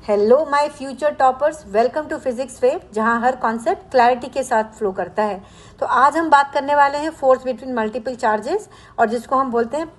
Hello my future toppers, welcome to physics wave, जहां हर concept clarity के साथ फ्लो करता है। तो आज हम बात करने वाले हैं फोर्स बिटवीन मल्टीपल चार्जेस, और जिसको हम बोलते हैं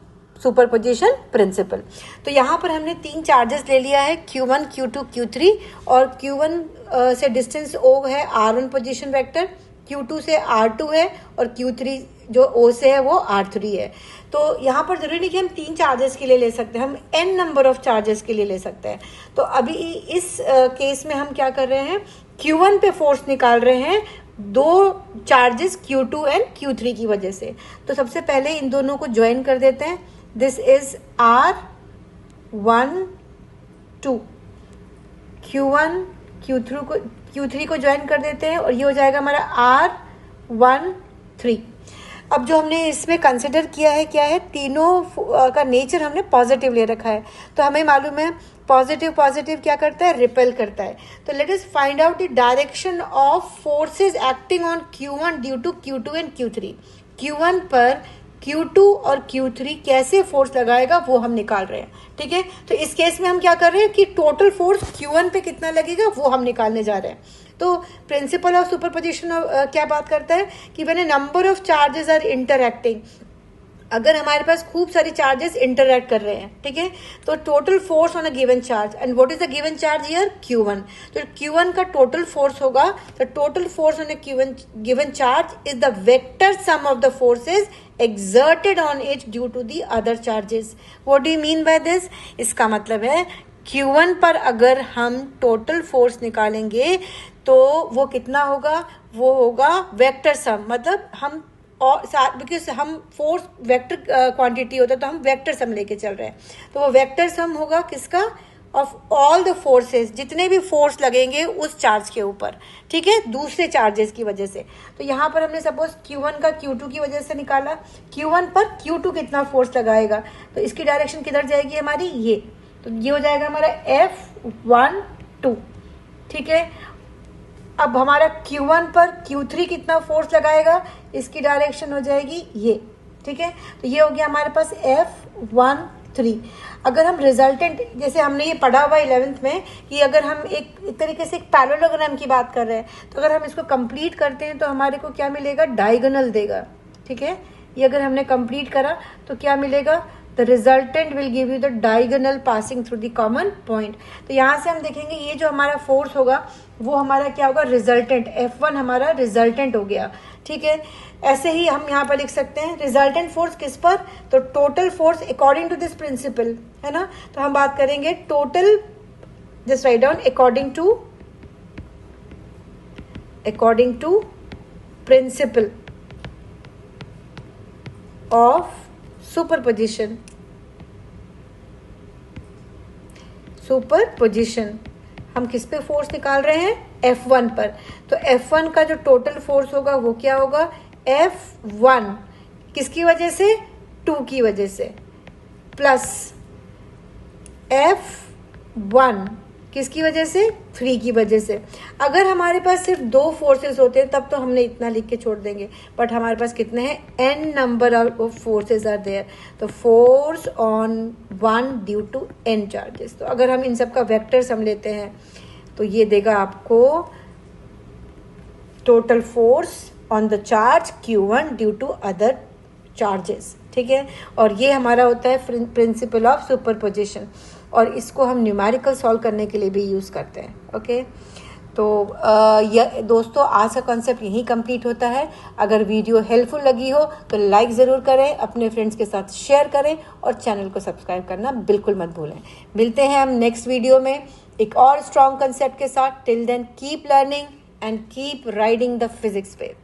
सुपरपोजिशन प्रिंसिपल। तो यहाँ पर हमने 3 चार्जेस ले लिया है, Q1, Q2, Q3, और Q1 से डिस्टेंस O है R1 पोजिशन वेक्टर, Q2 से R2 है, और Q3 जो O से है वो R3 है। तो यहाँ पर जरूरी नहीं कि हम 3 चार्जेस के लिए ले सकते हैं, हम n नंबर ऑफ चार्जेस के लिए ले सकते हैं। तो अभी इस केस में हम क्या कर रहे हैं, Q1 पे फोर्स निकाल रहे हैं 2 चार्जेस Q2 एंड Q3 की वजह से। तो सबसे पहले इन दोनों को ज्वाइन कर देते हैं। This is R1 2, Q1 Q3 को ज्वाइन कर देते हैं, और ये हो जाएगा हमारा R1 3। अब जो हमने इसमें कंसिडर किया है क्या है, तीनों का नेचर हमने पॉजिटिव ले रखा है। तो हमें मालूम है पॉजिटिव क्या करता है, रिपेल करता है। तो let us find out the direction of forces acting on Q1 due to Q2 and Q3। Q1 पर Q2 और Q3 कैसे फोर्स लगाएगा वो हम निकाल रहे हैं। ठीक है, तो इस केस में हम क्या कर रहे हैं कि टोटल फोर्स Q1 पे कितना लगेगा वो हम निकालने जा रहे हैं। तो प्रिंसिपल ऑफ सुपरपोजिशन क्या बात करता है कि when a number of charges are interacting, अगर हमारे पास खूब सारे चार्जेस इंटरएक्ट कर रहे हैं, ठीक है, तो total force on a given charge, and what is the given charge here, Q1। तो Q1 का टोटल फोर्स होगा, तो total force on a given charge is the vector sum of the forces exerted on it due to the other charges. What do you mean by this? इसका मतलब है Q1 पर अगर हम total force निकालेंगे तो वो कितना होगा, वो होगा वेक्टर सम। मतलब हम और बिकॉज हम फोर्स वेक्टर क्वांटिटी होता है तो हम वेक्टर सम लेके चल रहे हैं, तो वो वेक्टर सम होगा किसका, ऑफ ऑल द फोर्सेस, जितने भी फोर्स लगेंगे उस चार्ज के ऊपर, ठीक है, दूसरे चार्जेस की वजह से। तो यहाँ पर हमने सपोज Q1 का Q2 की वजह से निकाला, Q1 पर Q2 कितना फोर्स लगाएगा, तो इसकी डायरेक्शन किधर जाएगी हमारी, ये, तो ये हो जाएगा हमारा F1 2। ठीक है, अब हमारा Q1 पर Q3 कितना फोर्स लगाएगा, इसकी डायरेक्शन हो जाएगी ये। ठीक है, तो ये हो गया हमारे पास F1 3। अगर हम रिजल्टेंट, जैसे हमने ये पढ़ा हुआ 11th में कि अगर हम एक तरीके से एक पैरेललोग्राम की बात कर रहे हैं, तो अगर हम इसको कंप्लीट करते हैं तो हमारे को क्या मिलेगा, डायगोनल देगा। ठीक है, ये अगर हमने कंप्लीट करा तो क्या मिलेगा, the resultant will give you the diagonal passing through the common point. तो यहाँ से हम देखेंगे ये जो हमारा फोर्स होगा वो हमारा क्या होगा, रिजल्टेंट, F1 हमारा रिजल्टेंट हो गया। ठीक है, ऐसे ही हम यहाँ पर लिख सकते हैं रिजल्टेंट फोर्स किस पर, तो total force according to this principle, है ना। तो हम बात करेंगे total, just write down, according to principle of superposition हम किस पे फोर्स निकाल रहे हैं, F1 पर। तो F1 का जो टोटल फोर्स होगा वो क्या होगा, F1 किसकी वजह से, 2 की वजह से, प्लस F1 किसकी वजह से, 3 की वजह से। अगर हमारे पास सिर्फ 2 फोर्सेस होते हैं तब तो हमने इतना लिख के छोड़ देंगे, बट हमारे पास कितने हैं, n number of forces are there, तो force on 1 due to n charges. तो अगर हम इन सब का वेक्टर सम लेते हैं तो ये देगा आपको total force on the charge Q1 due to other charges. ठीक है, और ये हमारा होता है प्रिंसिपल ऑफ सुपरपोजिशन, और इसको हम न्यूमेरिकल सॉल्व करने के लिए भी यूज़ करते हैं। ओके, तो दोस्तों आज का कॉन्सेप्ट यहीं कंप्लीट होता है। अगर वीडियो हेल्पफुल लगी हो तो लाइक ज़रूर करें, अपने फ्रेंड्स के साथ शेयर करें, और चैनल को सब्सक्राइब करना बिल्कुल मत भूलें। मिलते हैं हम नेक्स्ट वीडियो में एक और स्ट्रॉन्ग कंसेप्ट के साथ। Till then keep learning and keep riding the physics wave.